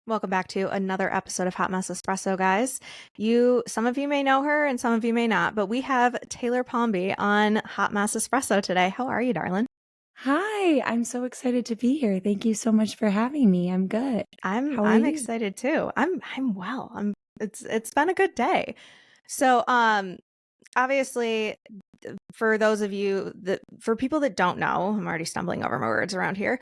Welcome back to another episode of Hot Mess Espresso, guys. Some of you may know her and some of you may not, but we have Taylor Palmby on Hot Mess Espresso today. How are you, darling? Hi, I'm so excited to be here. Thank you so much for having me. I'm good. I'm How are I'm you? excited too. I'm well. It's been a good day. So obviously for those of you that for people that don't know, I'm already stumbling over my words around here.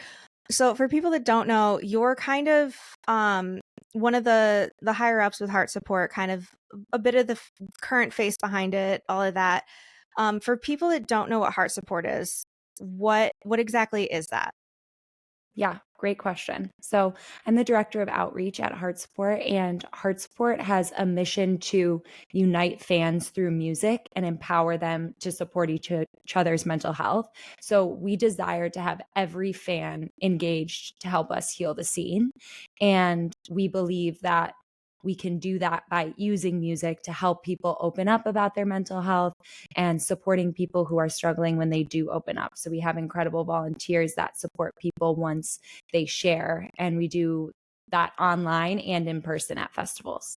So for people that don't know, you're kind of one of the higher ups with heart support, kind of a bit of the current face behind it, all of that. For people that don't know what heart support is, what exactly is that? Yeah, great question. So, I'm the director of outreach at Heart Support, and Heart Support has a mission to unite fans through music and empower them to support each other's mental health. So, we desire to have every fan engaged to help us heal the scene. And we believe that we can do that by using music to help people open up about their mental health and supporting people who are struggling when they do open up. So we have incredible volunteers that support people once they share, and we do that online and in person at festivals.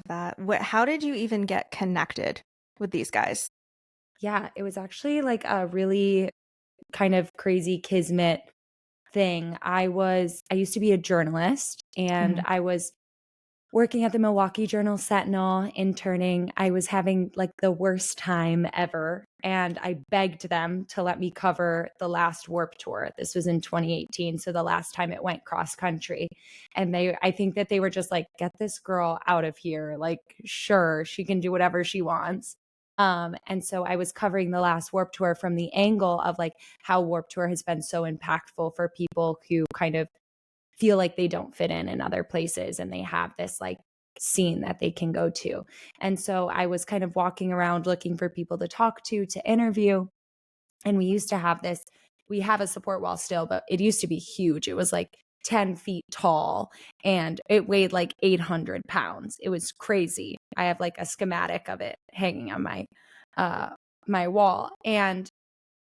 How did you even get connected with these guys? Yeah, it was actually like a really kind of crazy kismet thing. I used to be a journalist, and Mhm. I was working at the Milwaukee Journal Sentinel, interning. I was having like the worst time ever. And I begged them to let me cover the last Warp Tour. This was in 2018. So the last time it went cross country. And I think that they were just like, get this girl out of here. Like, sure, she can do whatever she wants. And so I was covering the last Warp Tour from the angle of like how Warp Tour has been so impactful for people who kind of feel like they don't fit in other places and they have this like scene that they can go to. And so I was kind of walking around looking for people to talk to interview. And we used to have this, we have a support wall still, but it used to be huge. It was like 10 feet tall and it weighed like 800 pounds. It was crazy. I have like a schematic of it hanging on uh, my wall. And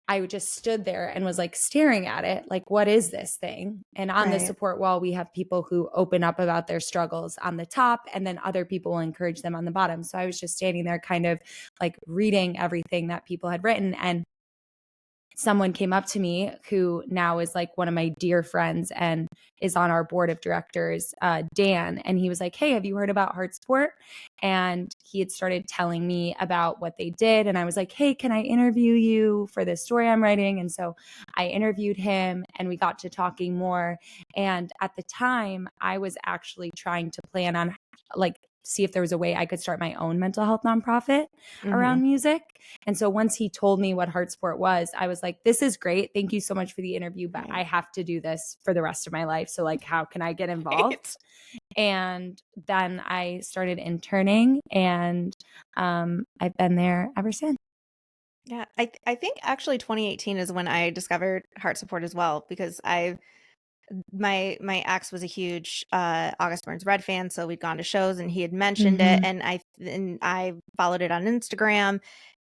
I just stood there and was like staring at it, like, what is this thing? And on the Right. support wall, we have people who open up about their struggles on the top, and then other people will encourage them on the bottom. So I was just standing there, kind of like reading everything that people had written. And someone came up to me who now is like one of my dear friends and is on our board of directors, Dan. And he was like, hey, have you heard about Heart Sport? And he had started telling me about what they did. And I was like, hey, can I interview you for this story I'm writing? And so I interviewed him and we got to talking more. And at the time, I was actually trying to plan on like, see if there was a way I could start my own mental health nonprofit Hmm. around music. And so once he told me what Heart Sport was, I was like, this is great. Thank you so much for the interview, but Right. I have to do this for the rest of my life. So, like, how can I get involved? Right. And then I started interning, and I've been there ever since. Yeah, I think actually 2018 is when I discovered heart support as well because I my ex was a huge August Burns Red fan, so we'd gone to shows and he had mentioned it, Mm-hmm. and I followed it on Instagram,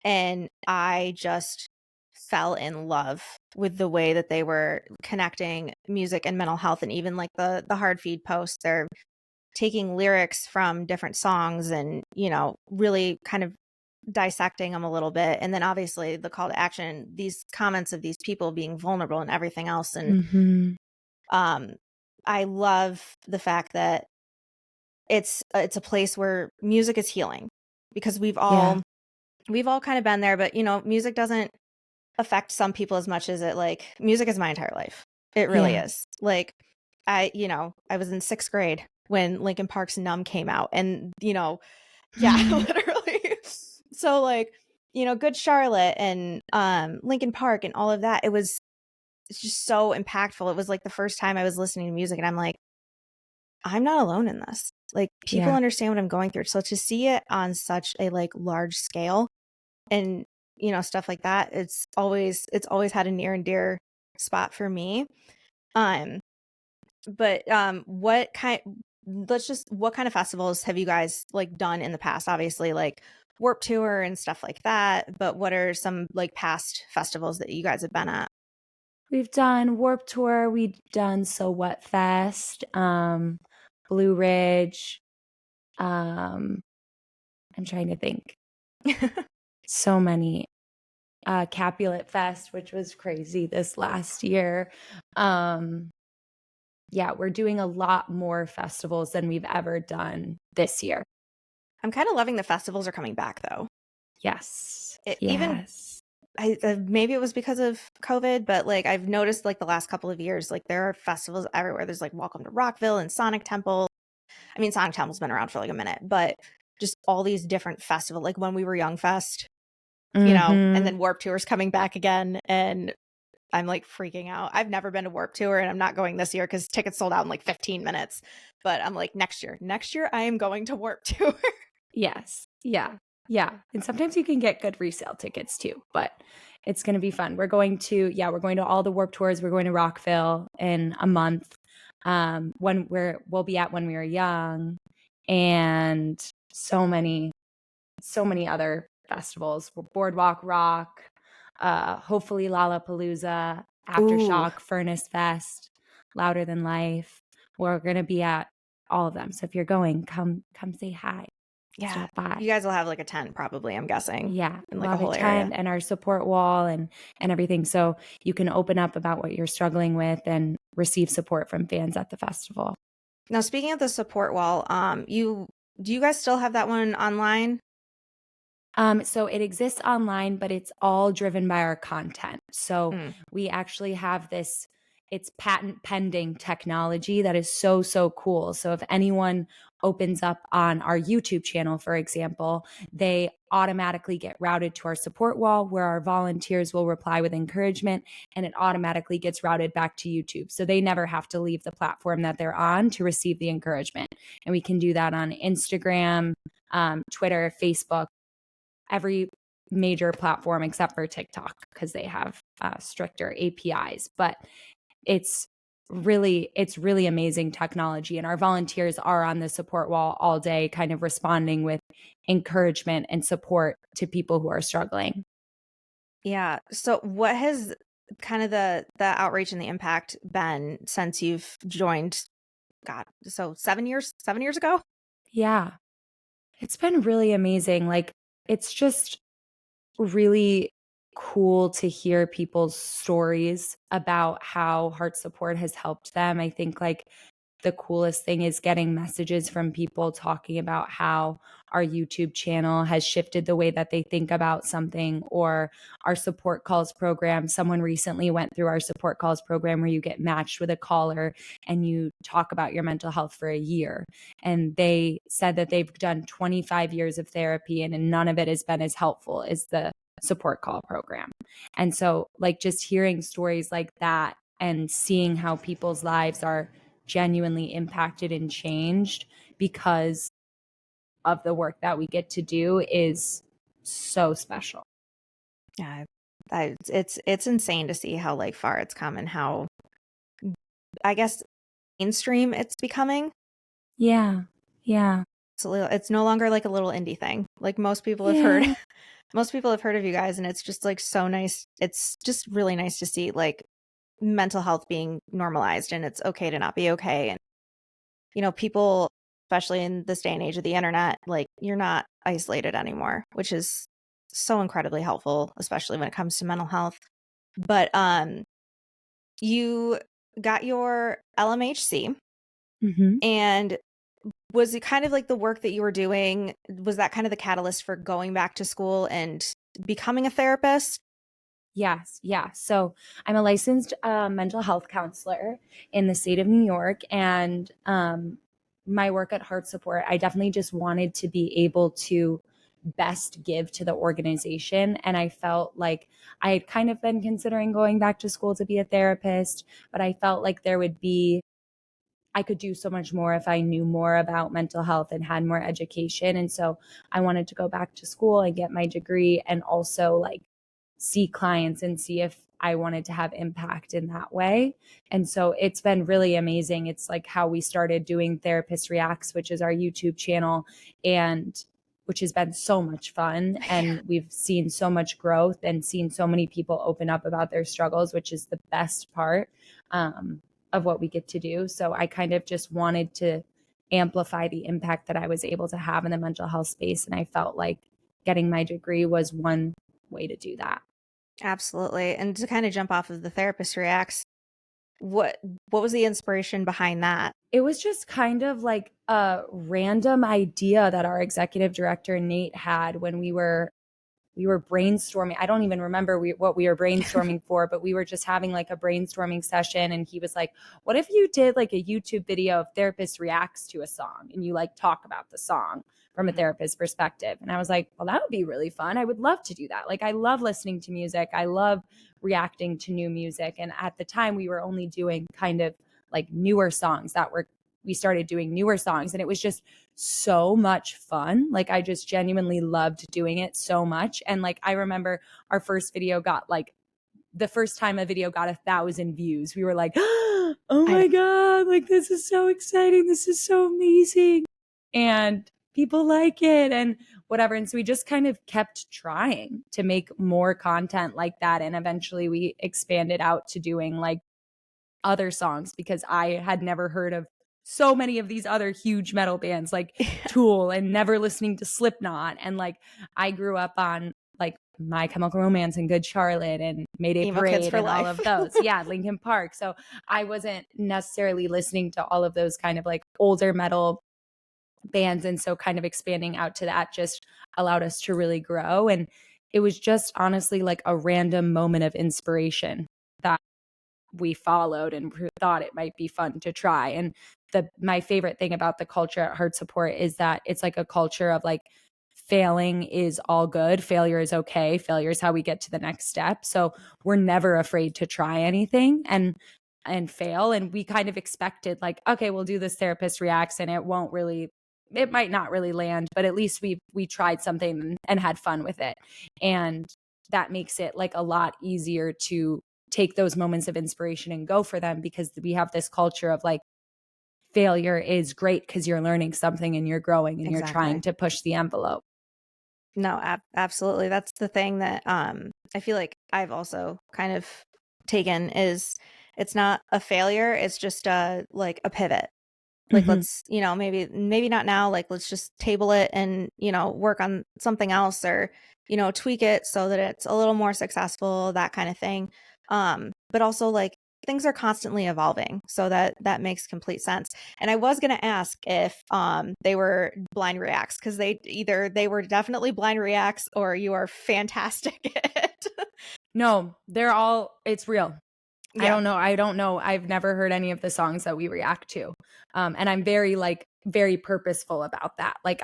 and I just fell in love with the way that they were connecting music and mental health, and even like the hard feed posts, they're taking lyrics from different songs and really kind of dissecting them a little bit, and then obviously the call to action, these comments of these people being vulnerable and everything else, and Mm-hmm. um I love the fact that it's a place where music is healing, because Yeah. we've all kind of been there, but music doesn't affect some people as much as it, like, music is my entire life. It really Yeah. is. Like, I was in 6th grade when Linkin Park's Numb came out, and yeah, literally. So, like, Good Charlotte and Linkin Park and all of that, it's just so impactful. It was like the first time I was listening to music and I'm like, I'm not alone in this. Like, people Yeah. understand what I'm going through. So to see it on such a like large scale and stuff like that, it's always had a near and dear spot for me. Um but what kind of festivals have you guys like done in the past? Obviously, like Warp Tour and stuff like that, but what are some like past festivals that you guys have been at? We've done Warp Tour. We've done So What Fest. Blue Ridge. I'm trying to think. So many. Capulet Fest, which was crazy this last year. Yeah, we're doing a lot more festivals than we've ever done this year. I'm kind of loving the festivals are coming back though. Yes. Even Yes. maybe it was because of COVID, but like I've noticed like the last couple of years, like there are festivals everywhere. There's like Welcome to Rockville and Sonic Temple. I mean, Sonic Temple's been around for like a minute, but just all these different festivals, like When We Were Young Fest, and Mm-hmm. then Warp Tour's coming back again. And I'm like freaking out. I've never been to Warp Tour and I'm not going this year because tickets sold out in like 15 minutes. But I'm like, next year I am going to Warp Tour. Yes. Yeah. Yeah. And sometimes you can get good resale tickets too, but it's going to be fun. We're going to all the Warp Tours. We're going to Rockville in a month. We'll be at When We Were Young, and so many other festivals. Boardwalk Rock, hopefully Lollapalooza, Ooh, Aftershock, Furnace Fest, Louder Than Life. We're going to be at all of them. So if you're going, come say hi. yeah. Stop by. You guys will have like a tent probably, I'm guessing, Yeah, in we'll like a have a whole area. tent and our support wall and everything. So you can open up about what you're struggling with and receive support from fans at the festival. Now, speaking of the support wall, do you guys still have that one online? So it exists online, but it's all driven by our content. So Mm. we actually have this, it's patent pending technology that is so, so cool. So if anyone opens up on our YouTube channel, for example, they automatically get routed to our support wall where our volunteers will reply with encouragement, and it automatically gets routed back to YouTube. So they never have to leave the platform that they're on to receive the encouragement. And we can do that on Instagram, Twitter, Facebook, every major platform except for TikTok because they have stricter APIs. But it's really amazing technology, and our volunteers are on the support wall all day, kind of responding with encouragement and support to people who are struggling. Yeah. So what has kind of the outreach and the impact been since you've joined? God, so 7 years ago? Yeah, it's been really amazing. Like, it's just really cool to hear people's stories about how heart support has helped them. I think like the coolest thing is getting messages from people talking about how our YouTube channel has shifted the way that they think about something, or our support calls program. Someone recently went through our support calls program where you get matched with a caller and you talk about your mental health for a year. And they said that they've done 25 years of therapy and none of it has been as helpful as the support call program. And so, like, just hearing stories like that and seeing how people's lives are genuinely impacted and changed because of the work that we get to do is so special. Yeah. It's insane to see how like far it's come and how I guess mainstream it's becoming. Yeah. Yeah. It's no longer like a little indie thing. Like most people have heard Yeah. most people have heard of you guys and it's just like so nice. It's just really nice to see like mental health being normalized and it's okay to not be okay. And people, especially in this day and age of the internet, like you're not isolated anymore, which is so incredibly helpful, especially when it comes to mental health. But you got your LMHC, Mm-hmm. and was it kind of like the work that you were doing? Was that kind of the catalyst for going back to school and becoming a therapist? Yes. Yeah. So I'm a licensed mental health counselor in the state of New York. And my work at Heart Support, I definitely just wanted to be able to best give to the organization. And I felt like I had kind of been considering going back to school to be a therapist, but I felt like I could do so much more if I knew more about mental health and had more education. And so I wanted to go back to school and get my degree and also like see clients and see if I wanted to have impact in that way. And so it's been really amazing. It's like how we started doing Therapist Reacts, which is our YouTube channel, and which has been so much fun. And we've seen so much growth and seen so many people open up about their struggles, which is the best part. Of what we get to do. So I kind of just wanted to amplify the impact that I was able to have in the mental health space. And I felt like getting my degree was one way to do that. Absolutely. And to kind of jump off of the therapist reacts, what what was the inspiration behind that? It was just kind of like a random idea that our executive director, Nate, had when we were brainstorming. I don't even remember what we were brainstorming for, but we were just having like a brainstorming session. And he was like, what if you did like a YouTube video of therapist reacts to a song and you like talk about the song from a Mhm. therapist's perspective? And I was like, well, that would be really fun. I would love to do that. Like, I love listening to music. I love reacting to new music. And at the time, we were only doing kind of like newer songs we started doing newer songs. And it was just so much fun. Like, I just genuinely loved doing it so much. And like, I remember our first video got like, the first time a video got 1,000 views, we were like, oh I know. my God, like, this is so exciting. This is so amazing. And people like it and whatever. And so we just kind of kept trying to make more content like that. And eventually we expanded out to doing like other songs because I had never heard of so many of these other huge metal bands like Tool and never listening to Slipknot. And like, I grew up on like My Chemical Romance and Good Charlotte and Mayday Emo kids Parade for and all life. of those. Yeah, Linkin Park. So I wasn't necessarily listening to all of those kind of like older metal bands. And so kind of expanding out to that just allowed us to really grow. And it was just honestly like a random moment of inspiration that we followed and thought it might be fun to try. And my favorite thing about the culture at Heart Support is that it's like a culture of like failing is all good, failure is okay, failure is how we get to the next step. So we're never afraid to try anything and fail. And we kind of expected like, okay, we'll do this therapist reacts and it might not really land, but at least we tried something and had fun with it. And that makes it like a lot easier to take those moments of inspiration and go for them because we have this culture of like failure is great because you're learning something and you're growing and you're trying Exactly. to push the envelope. No, absolutely. That's the thing that I feel like I've also kind of taken is it's not a failure, it's just like a pivot. Like, Mhm. let's, maybe not now, like, let's just table it and, work on something else or, tweak it so that it's a little more successful, that kind of thing. But also like things are constantly evolving. So that makes complete sense. And I was going to ask if they were blind reacts because they were definitely blind reacts or you are fantastic at it. No, it's real. I Yeah. don't know. I've never heard any of the songs that we react to. And I'm very purposeful about that. Like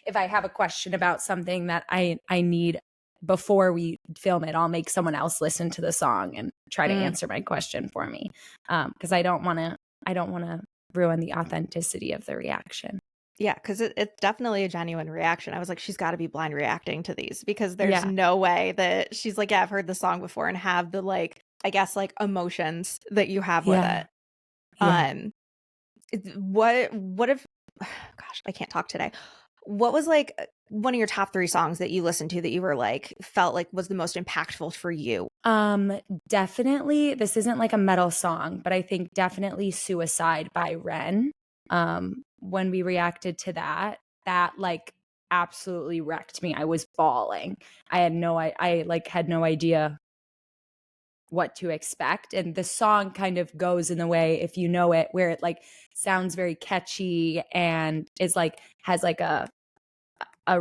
if I have a question about something that I need before we film it, I'll make someone else listen to the song and try to Mm. answer my question for me. Cause I don't want to ruin the authenticity of the reaction. Yeah, because it's definitely a genuine reaction. I was like, she's got to be blind reacting to these because there's Yeah. no way that she's like, yeah, I've heard the song before and have the like, I guess like emotions that you have with Yeah. it. Yeah. Um, what if, gosh, I can't talk today. What was like one of your top three songs that you listened to that you were like, felt like was the most impactful for you? Um, Definitely, this isn't like a metal song, but I think definitely Suicide by Ren. When we reacted to that like absolutely wrecked me. I was bawling. I like had no idea what to expect. And the song kind of goes in the way, if you know it, where it like sounds very catchy and is like has like a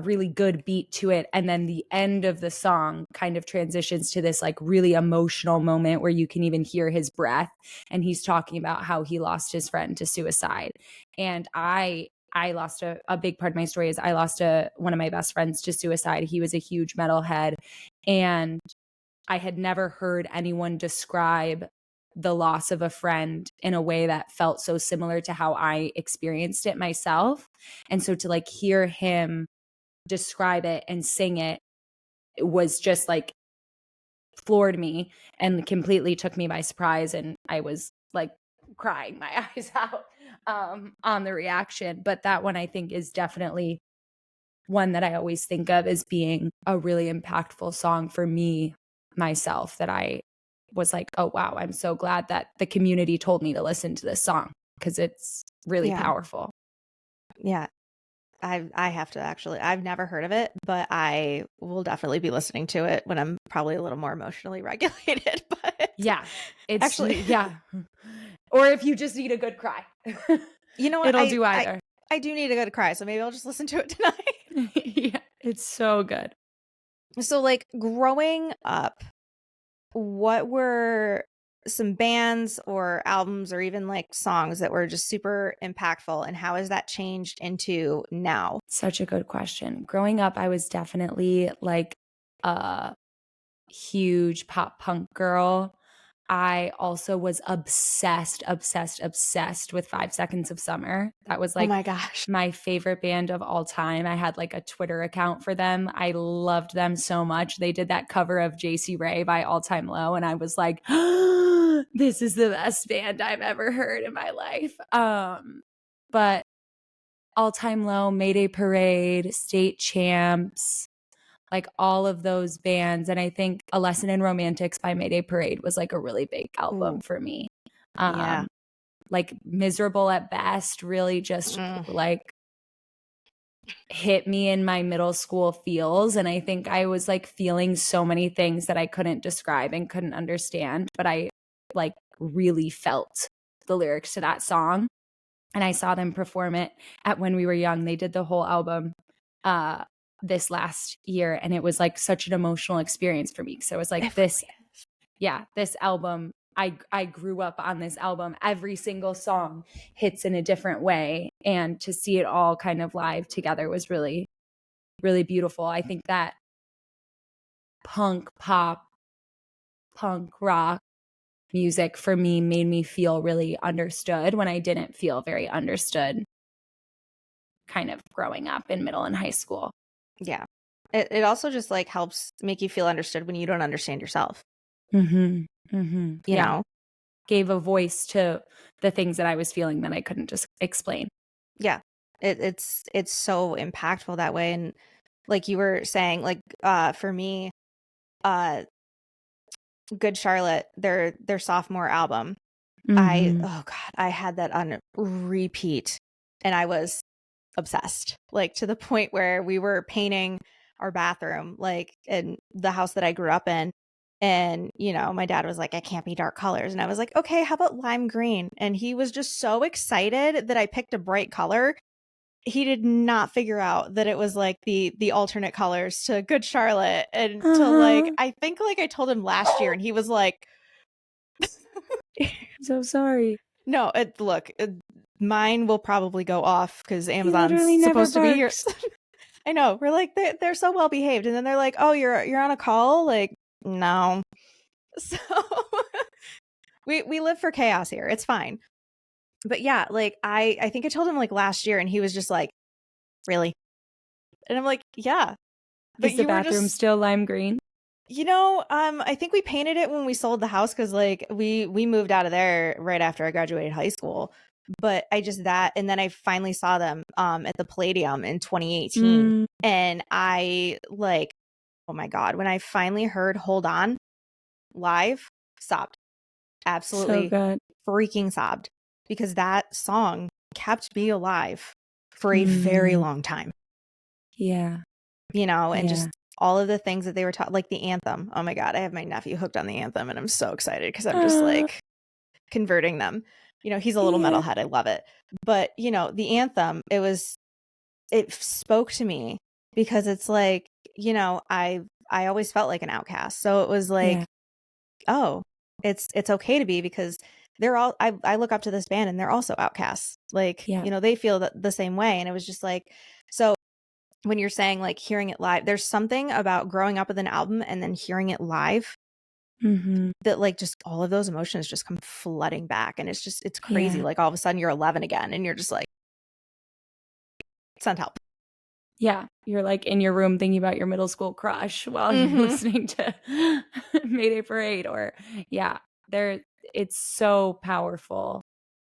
really good beat to it. And then the end of the song kind of transitions to this like really emotional moment where you can even hear his breath. And he's talking about how he lost his friend to suicide. And I lost a big part of my story is I lost one of my best friends to suicide. He was a huge metalhead. And I had never heard anyone describe the loss of a friend in a way that felt so similar to how I experienced it myself. And so to like hear him describe it and sing it was just like floored me and completely took me by surprise. And I was like crying my eyes out on the reaction. But that one I think is definitely one that I always think of as being a really impactful song for me, myself, that I was like, oh, wow, I'm so glad that the community told me to listen to this song because it's really Yeah. powerful. Yeah. I have to actually. I've never heard of it, but I will definitely be listening to it when I'm probably a little more emotionally regulated. But Yeah. It's actually, yeah. Or if you just need a good cry. you know what? It'll do either. I do need a good cry, so maybe I'll just listen to it tonight. Yeah, it's so good. So, like, growing up, what were some bands or albums or even like songs that were just super impactful, and how has that changed into now? Such a good question. Growing up, I was definitely like a huge pop punk girl. I also was obsessed with 5 Seconds of Summer. That was Oh like my gosh. my favorite band of all time. I had like a Twitter account for them. I loved them so much. They did that cover of JC Ray by All Time Low, and I was like, this is the best band I've ever heard in my life. But All Time Low, Mayday Parade, State Champs, like all of those bands. And I think A Lesson in Romantics by Mayday Parade was like a really big album Ooh, for me. yeah. Um, like Miserable at Best really just Mm, like hit me in my middle school feels. And I think I was like feeling so many things that I couldn't describe and couldn't understand, but I like really felt the lyrics to that song. And I saw them perform it at When We Were Young. They did the whole album uh this last year, and it was like such an emotional experience for me. So it was like it really is. this album, I grew up on this album. Every single song hits in a different way, and to see it all kind of live together was really really beautiful. I think that punk pop, punk rock music for me made me feel really understood when I didn't feel very understood kind of growing up in middle and high school. Yeah. It also just like helps make you feel understood when you don't understand yourself, Mhm. Mhm. you Yeah. know? Gave a voice to the things that I was feeling that I couldn't just explain. Yeah. It's so impactful that way. And like you were saying, like for me, uh Good Charlotte, their sophomore album, Mhm. oh God, I had that on repeat and I was obsessed, like to the point where we were painting our bathroom, like in the house that I grew up in. And, you know, my dad was like, I can't be dark colors. And I was like, okay, how about lime green? And he was just so excited that I picked a bright color. He did not figure out that it was like the alternate colors to Good Charlotte. And to like, Uh-huh. I think like I told him last year and he was like, I'm so sorry. no, look, mine will probably go off because He Amazon's literally never supposed to be here. barks. I know. We're like they're so well behaved, and then they're like, "Oh, you're on a call." Like, no. So we live for chaos here. It's fine. But yeah, like I think I told him like last year, and he was just like, "Really?" And I'm like, "Yeah." But Is the you were bathroom just, still lime green? I think we painted it when we sold the house because like we moved out of there right after I graduated high school. But I just that, and then I finally saw them at the Palladium in 2018, Mm, and I like, oh my God, when I finally heard Hold On live, sobbed. so Absolutely good. freaking sobbed because that song kept me alive for a very Mm, long time, yeah. and Yeah. just all of the things that they were taught, like the anthem. Oh my God, I have my nephew hooked on the anthem and I'm so excited because I'm just Uh, like converting them. He's a little yeah. metalhead. I love it. But, the anthem, it spoke to me because it's like, I always felt like an outcast. So it was like, Yeah. oh, it's okay to be because they're all I look up to this band and they're also outcasts. Like, Yeah. they feel the same way. And it was just like, so when you're saying like hearing it live, there's something about growing up with an album and then hearing it live Mhm. that like just all of those emotions just come flooding back. And it's crazy. Yeah. Like all of a sudden you're 11 again and you're just like, send help. Yeah. You're like in your room thinking about your middle school crush while you're Mm-hmm. listening to Mayday Parade or yeah, there it's so powerful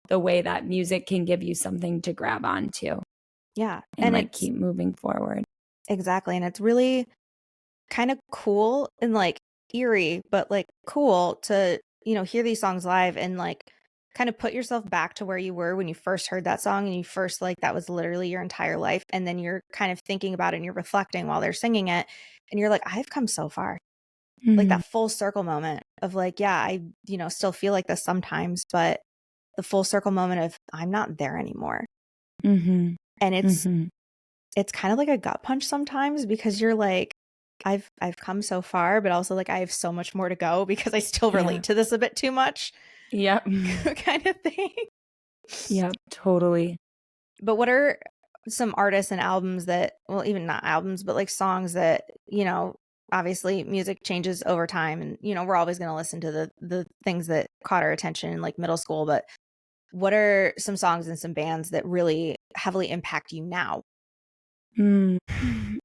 the way that music can give you something to grab onto Yeah. and And like it's keep moving forward. exactly. And it's really kind of cool and like eerie, but like cool to, hear these songs live and like kind of put yourself back to where you were when you first heard that song and you first like that was literally your entire life, and then you're kind of thinking about it and you're reflecting while they're singing it, and you're like, I've come so far. Like Mhm. that full circle moment of like, yeah, I, still feel like this sometimes, but the full circle moment of I'm not there anymore. Mhm. And Mhm. it's kind of like a gut punch sometimes because you're like, I've come so far, but also like I have so much more to go because I still Yeah. relate to this a bit too much Yep. kind of thing. Yep, totally. But what are some artists and albums that, well, even not albums, but like songs that, obviously music changes over time and, we're always going to listen to the things that caught our attention in like middle school, but what are some songs and some bands that really heavily impact you now? Mm.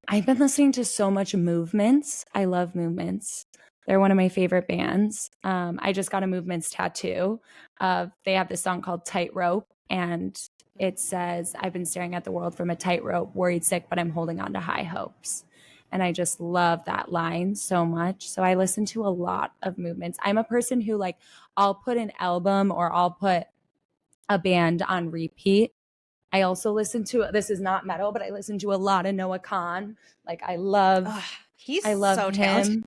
I've been listening to so much Movements. I love Movements. They're one of my favorite bands. I just got a Movements tattoo. They have this song called Tightrope, and it says, I've been staring at the world from a tightrope, worried sick, but I'm holding on to high hopes. And I just love that line so much. So I listen to a lot of Movements. I'm a person who, like, I'll put an album or I'll put a band on repeat. I also listen to, this is not metal, but I listen to a lot of Noah Khan. Like Ugh, I he's love so talented. him.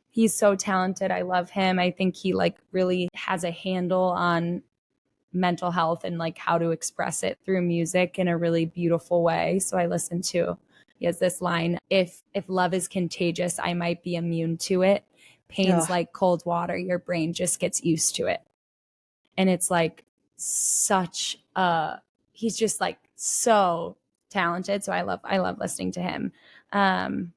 He's so talented. I love him. I think he like really has a handle on mental health and like how to express it through music in a really beautiful way. So I listen to, he has this line, if love is contagious, I might be immune to it. Pain's Ugh. like cold water, your brain just gets used to it. And it's like such he's just like so talented. So I love listening to him. Um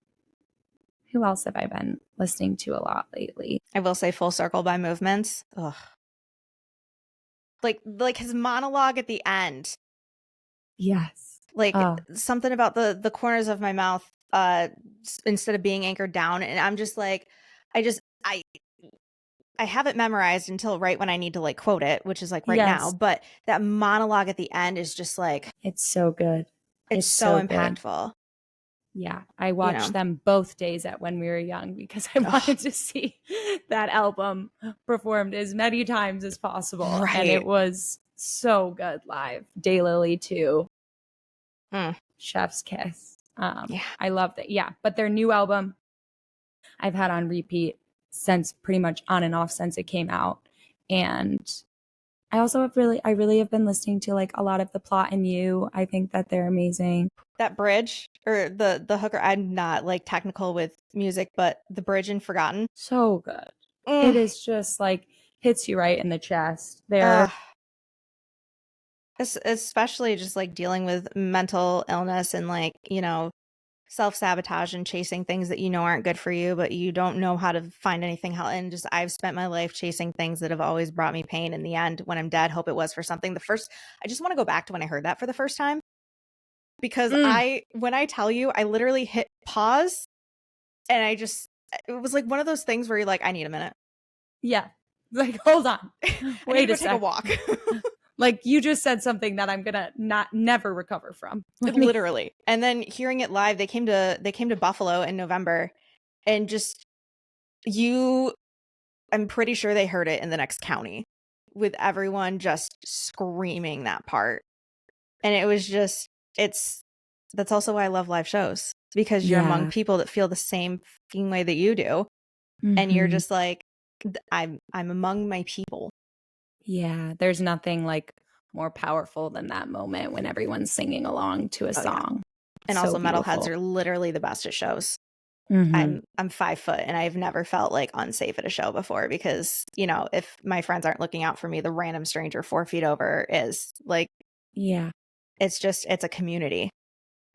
who else have I been listening to a lot lately? I will say Full Circle by Movements. Ugh. Like his monologue at the end, Yes. like Oh, something about the corners of my mouth instead of being anchored down, and I'm just like, I just I have it memorized until right when I need to like quote it, which is like right now, yes. but that monologue at the end is just like It's so good. it's It's so so good. impactful, Yeah. I you watched know. them both days at When We Were Young because I Ugh, wanted to see that album performed as many times as possible. And it right. was so good live. Daylily too. Mm, Chef's Kiss. yeah. I love that. Yeah. But their new album I've had on repeat since pretty much on and off since it came out. And I really have been listening to like a lot of The Plot and You. I think that they're amazing. That bridge or the hooker, I'm not like technical with music, but the bridge in Forgotten. So good. It Mm, is just like hits you right in the chest. They're uh, especially just like dealing with mental illness and like, self-sabotage and chasing things that aren't good for you, but you don't know how to find anything else. And just I've spent my life chasing things that have always brought me pain. In the end, when I'm dead, hope it was for something. I just want to go back to when I heard that for the first time because mm, when I tell you, I literally hit pause and it was like one of those things where you're like, I need a minute. yeah. Like hold on. I need to Wait go a take a sec. walk. Like you just said something that I'm gonna not never recover from. Let me Literally. And then hearing it live, they came to Buffalo in November and just you I'm pretty sure they heard it in the next county with everyone just screaming that part. And it was just it's that's also why I love live shows. Because you're among Yeah. people that feel the same fucking way that you do. And you're Hmm. just like I'm among my people. Yeah. There's nothing like more powerful than that moment when everyone's singing along to a Oh yeah. song. And So also metalheads beautiful. are literally the best at shows. Hmm. I'm 5 foot and I've never felt like unsafe at a show before because, if my friends aren't looking out for me, the random stranger 4 feet over is like Yeah. it's a community,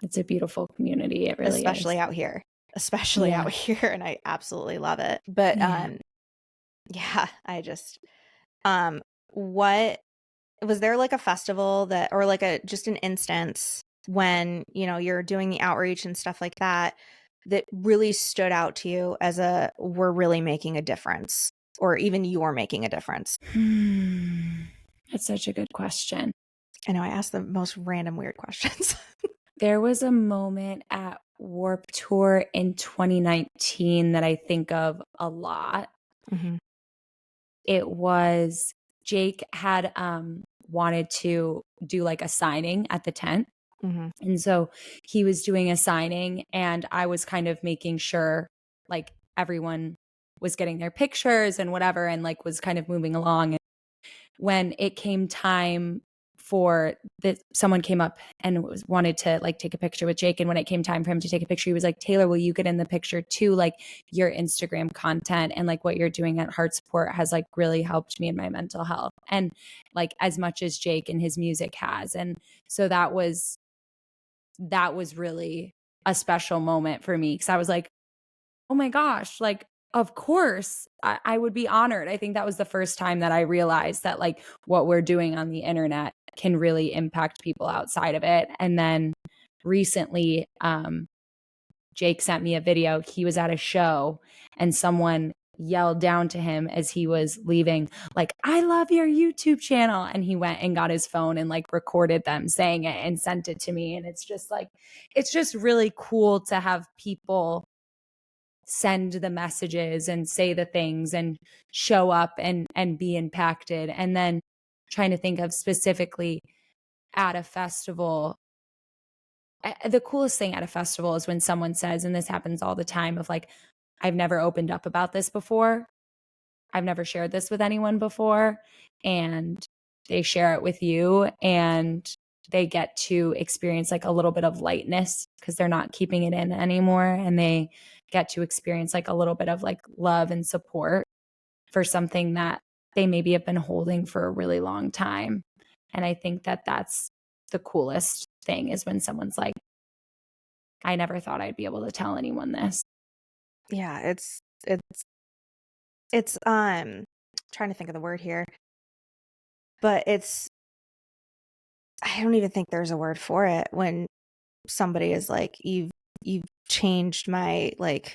It's a beautiful community. It really especially is. out here. Especially out Yeah. here, and I absolutely love it. But Yeah. yeah, I just um what was there like a festival that or like a just an instance when, you're doing the outreach and stuff like that that really stood out to you as a we're really making a difference or even you're making a difference? Hmm. That's such a good question. I know I asked the most random weird questions. There was a moment at Warp Tour in 2019 that I think of a lot. Hmm. It was Jake had wanted to do like a signing at the tent. Mm-hmm. And so he was doing a signing, and I was kind of making sure like everyone was getting their pictures and whatever, and like was kind of moving along. And when it came time for that, someone came up and wanted to like take a picture with Jake. And when it came time for him to take a picture, he was like, Taylor, will you get in the picture too? Like your Instagram content and like what you're doing at Heart Support has like really helped me in my mental health. And like as much as Jake and his music has. And so that was really a special moment for me, because I was like, oh my gosh, like, of course, I would be honored. I think that was the first time that I realized that like what we're doing on the internet can really impact people outside of it. And then recently, Jake sent me a video. He was at a show and someone yelled down to him as he was leaving, like, I love your YouTube channel. And he went and got his phone and like recorded them saying it and sent it to me. And it's just like, it's just really cool to have people send the messages and say the things and show up and be impacted. And then trying to think of specifically at a festival, the coolest thing at a festival is when someone says, and this happens all the time, of like, I've never opened up about this before. I've never shared this with anyone before. And they share it with you, and they get to experience like a little bit of lightness because they're not keeping it in anymore. And they get to experience like a little bit of like love and support for something that they maybe have been holding for a really long time. And I think that that's the coolest thing, is when someone's like, I never thought I'd be able to tell anyone this. Yeah, it's trying to think of the word here, but I don't even think there's a word for it when somebody is like, you've changed my like,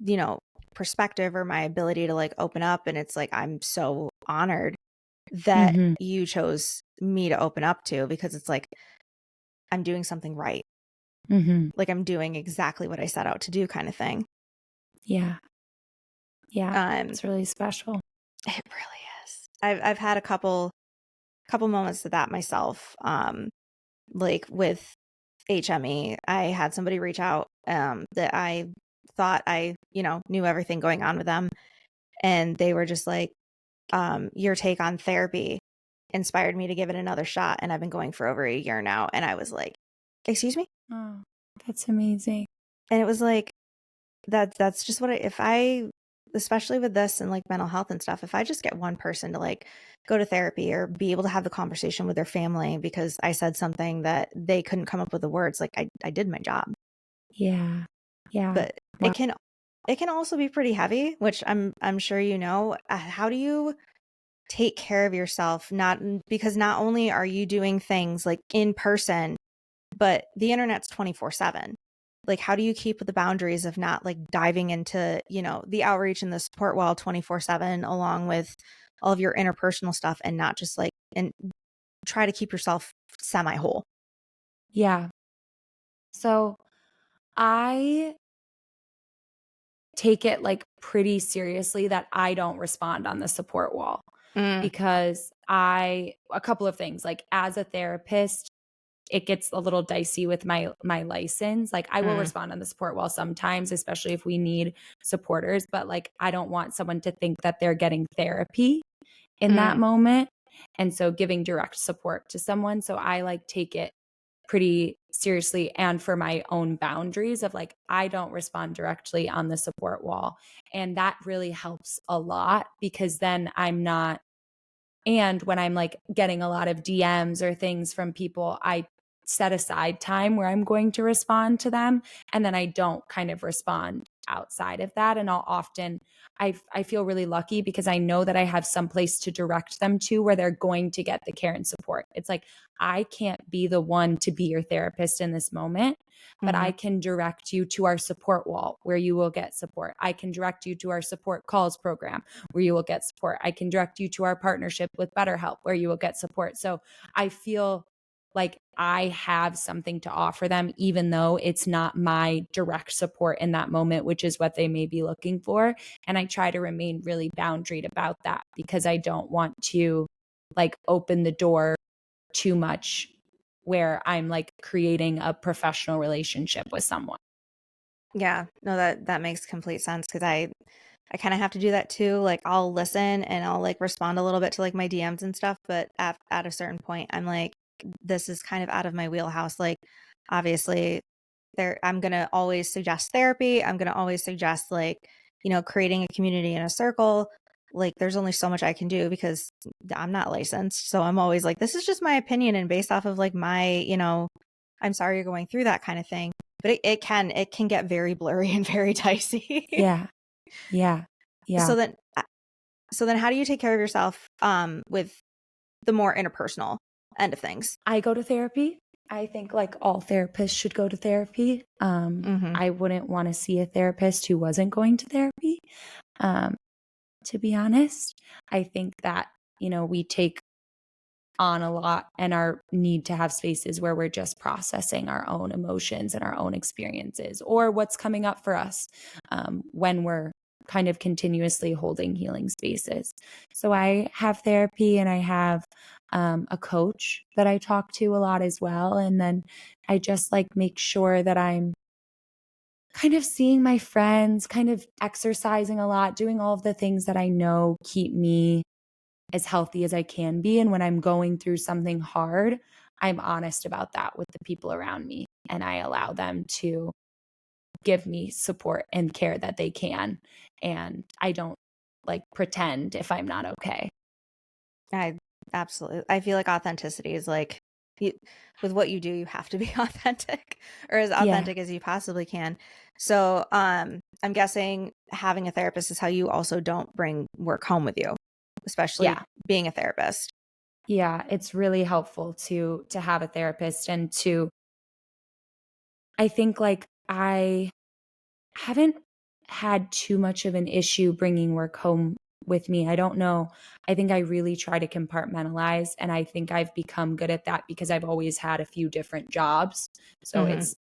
you know, perspective or my ability to like open up. And it's like, I'm so honored that Mm-hmm. you chose me to open up to, because it's like, I'm doing something right. Mm-hmm. Like I'm doing exactly what I set out to do, kind of thing. Yeah. Yeah. Um, It's really special. it really is. I've had a couple moments of that myself. Like with HME, I had somebody reach out that I thought I, knew everything going on with them. And they were just like, your take on therapy inspired me to give it another shot. And I've been going for over a year now. And I was like, excuse me? Oh, that's amazing. And it was like, that's just what if I, especially with this and like mental health and stuff, if I just get one person to like go to therapy or be able to have the conversation with their family because I said something that they couldn't come up with the words, like I did my job. Yeah. Yeah. But Wow. it can also be pretty heavy, which I'm sure you know. How do you take care of yourself? Because not only are you doing things like in person, but the internet's 24/7. Like, how do you keep the boundaries of not like diving into, the outreach and the support wall 24/7, along with all of your interpersonal stuff, and not just like, and try to keep yourself semi whole? Yeah. So I take it like pretty seriously that I don't respond on the support wall, Mm, because a couple of things, like as a therapist, it gets a little dicey with my license. Like I will mm, respond on the support wall sometimes, especially if we need supporters, but like I don't want someone to think that they're getting therapy in that mm. moment. And so giving direct support to someone. So I like take it pretty seriously, and for my own boundaries of like, I don't respond directly on the support wall. And that really helps a lot, because then I'm not, and when I'm like getting a lot of DMs or things from people, I set aside time where I'm going to respond to them. And then I don't kind of respond outside of that. And I'll often, I feel really lucky because I know that I have some place to direct them to where they're going to get the care and support. It's like, I can't be the one to be your therapist in this moment, but Hmm. I can direct you to our support wall where you will get support. I can direct you to our support calls program where you will get support. I can direct you to our partnership with BetterHelp where you will get support. So I feel like I have something to offer them, even though it's not my direct support in that moment, which is what they may be looking for. And I try to remain really boundaried about that because I don't want to like open the door too much where I'm like creating a professional relationship with someone. Yeah, no, that makes complete sense because I kind of have to do that too. Like I'll listen and I'll like respond a little bit to like my DMs and stuff, but at a certain point, I'm like, this is kind of out of my wheelhouse. Like, obviously, there I'm gonna always suggest therapy. I'm gonna always suggest like, creating a community and a circle. Like, there's only so much I can do because I'm not licensed. So I'm always like, this is just my opinion and based off of like I'm sorry you're going through that kind of thing. But it can get very blurry and very dicey. Yeah. Yeah. So Yeah. then so then how do you take care of yourself with the more interpersonal end of things? I go to therapy. I think like all therapists should go to therapy. Mhm. I wouldn't want to see a therapist who wasn't going to therapy. Um, to be honest, I think that, we take on a lot and our need to have spaces where we're just processing our own emotions and our own experiences or what's coming up for us when we're kind of continuously holding healing spaces. So I have therapy and I have a coach that I talk to a lot as well. And then I just like make sure that I'm kind of seeing my friends, kind of exercising a lot, doing all of the things that I know keep me as healthy as I can be. And when I'm going through something hard, I'm honest about that with the people around me and I allow them to give me support and care that they can. And I don't like pretend if I'm not okay. I absolutely. I feel like authenticity is like you, with what you do, you have to be authentic or as Yeah. authentic as you possibly can. So, I'm guessing having a therapist is how you also don't bring work home with you, especially Yeah. being a therapist. Yeah. It's really helpful to have a therapist and to I think like I haven't had too much of an issue bringing work home with me. I don't know. I think I really try to compartmentalize and I think I've become good at that because I've always had a few different jobs. So Mhm.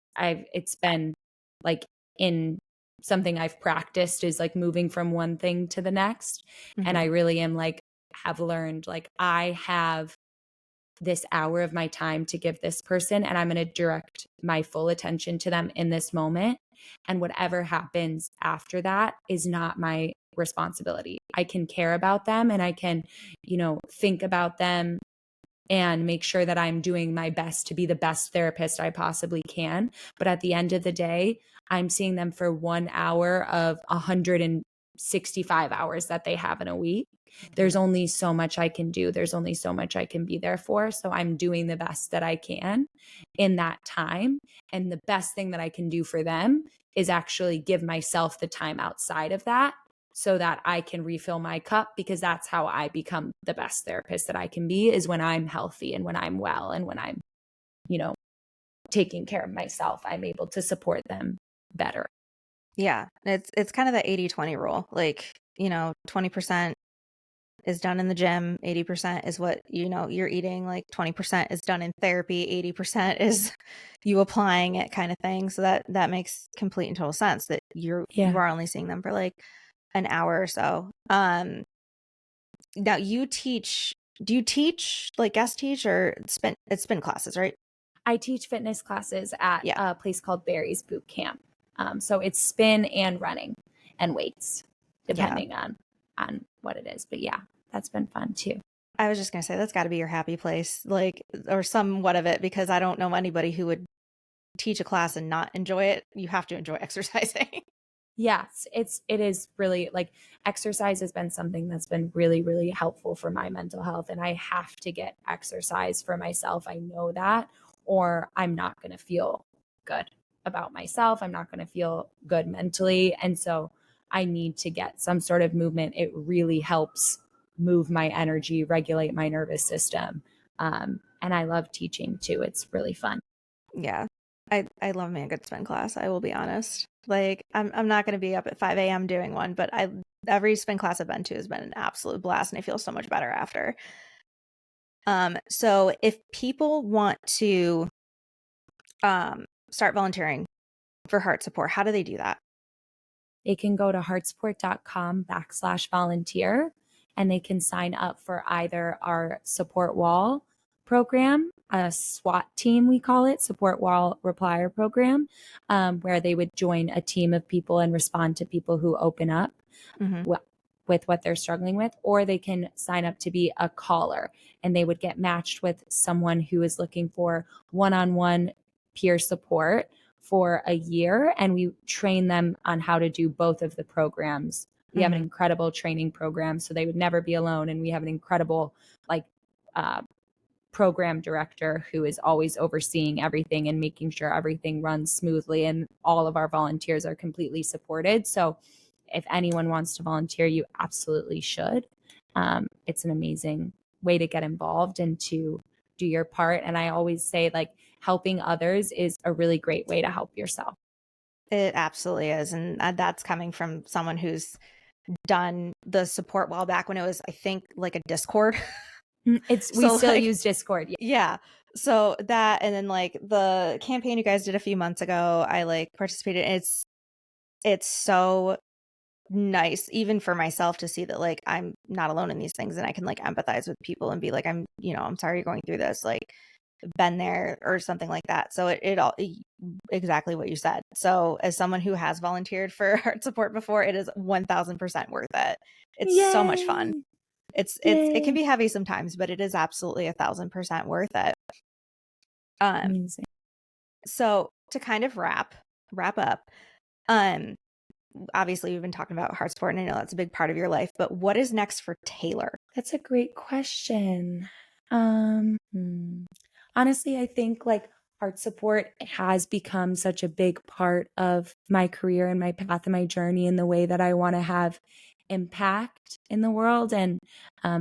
it's been like in something I've practiced is like moving from one thing to the next and Mhm. I really am like have learned like I have this hour of my time to give this person and I'm going to direct my full attention to them in this moment and whatever happens after that is not my responsibility. I can care about them and I can, think about them and make sure that I'm doing my best to be the best therapist I possibly can. But at the end of the day, I'm seeing them for 1 hour of 165 hours that they have in a week. There's only so much I can do. There's only so much I can be there for. So I'm doing the best that I can in that time. And the best thing that I can do for them is actually give myself the time outside of that so that I can refill my cup because that's how I become the best therapist that I can be is when I'm healthy and when I'm well and when I'm, you know, taking care of myself, I'm able to support them better. Yeah, it's kind of the 80/20 rule. Like, 20% is done in the gym, 80% is what, you're eating, like 20% is done in therapy, 80% is you applying it kind of thing. So that makes complete and total sense that you Yeah. are only seeing them for like an hour or so. Now do you teach like guest teach or spin classes, right? I teach fitness classes at Yeah. a place called Barry's Boot Camp. So it's spin and running and weights, Yeah. depending on what it is. But yeah, that's been fun too. I was just gonna say that's got to be your happy place, like, or somewhat of it, because I don't know anybody who would teach a class and not enjoy it. You have to enjoy exercising. Yes, it is really like exercise has been something that's been really, really helpful for my mental health. And I have to get exercise for myself. I know that, or I'm not going to feel good about myself. I'm not going to feel good mentally. And so I need to get some sort of movement. It really helps move my energy, regulate my nervous system. And I love teaching too. It's really fun. Yeah. I love me a good spin class, I will be honest. Like, I'm not gonna be up at 5 a.m. doing one, but every spin class I've been to has been an absolute blast, and I feel so much better after. So if people want to start volunteering for heart support, how do they do that? They can go to heartsupport.com/volunteer and they can sign up for either our support wall program, a SWAT team, we call it, support wall replier program, where they would join a team of people and respond to people who open up Mm-hmm. with what they're struggling with, or they can sign up to be a caller and they would get matched with someone who is looking for one-on-one peer support for a year. And we train them on how to do both of the programs. We have an Mm-hmm. incredible training program, so they would never be alone. And we have an incredible, like, uh, program director who is always overseeing everything and making sure everything runs smoothly. And all of our volunteers are completely supported. So if anyone wants to volunteer, you absolutely should. It's an amazing way to get involved and to do your part. And I always say, like, helping others is a really great way to help yourself. It absolutely is. And that's coming from someone who's done the support while back when it was, I think, like a Discord. We So still like, use Discord. yeah. So that, and then like the campaign you guys did a few months ago, I like participated. It's so nice, even for myself, to see that like I'm not alone in these things and I can like empathize with people and be like, I'm sorry you're going through this. Like, been there or something like that. So it all exactly what you said. So as someone who has volunteered for heart support before, it is 1000% worth it. It's so much fun. Yay! It can Yay! be heavy sometimes, but it is absolutely 1000% worth it. Um, Amazing. so to kind of wrap up, um, obviously we've been talking about heart support, and I know that's a big part of your life, but what is next for Taylor? That's a great question. Honestly, I think like heart support has become such a big part of my career and my path and my journey in the way that I want to have impact in the world. And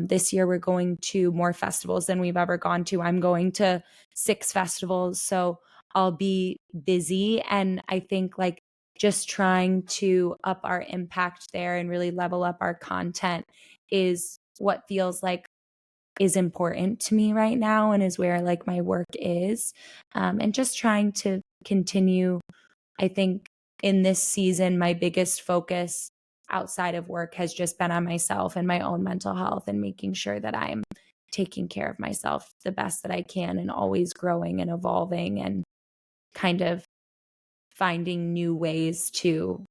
this year we're going to more festivals than we've ever gone to. I'm going to 6 festivals, so I'll be busy. And I think like just trying to up our impact there and really level up our content is what feels like is important to me right now and is where like my work is. And just trying to continue. I think in this season my biggest focus outside of work has just been on myself and my own mental health and making sure that I'm taking care of myself the best that I can and always growing and evolving and kind of finding new ways to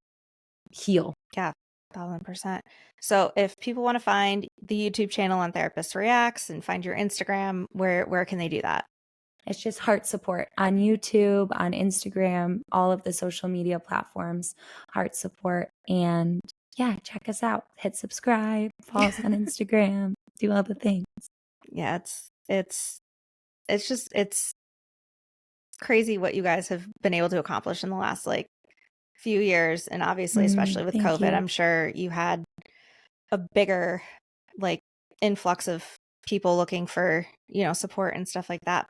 heal. Yeah, 1000%. So if people want to find the YouTube channel on Therapist Reacts and find your Instagram, where can they do that? It's just heart support on YouTube, on Instagram, all of the social media platforms, heart support. And yeah, check us out. Hit subscribe, follow us on Instagram, do all the things. Yeah, it's crazy what you guys have been able to accomplish in the last like few years, and obviously especially with Thank COVID, you. I'm sure you had a bigger like influx of people looking for, support and stuff like that.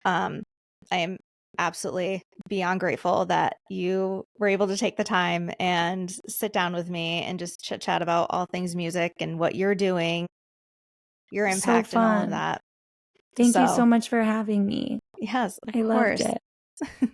Um, I am absolutely beyond grateful that you were able to take the time and sit down with me and just chit chat about all things music and what you're doing, your So impact and all of fun. that. Thank you So, so much for having me. yes, of I loved course. it.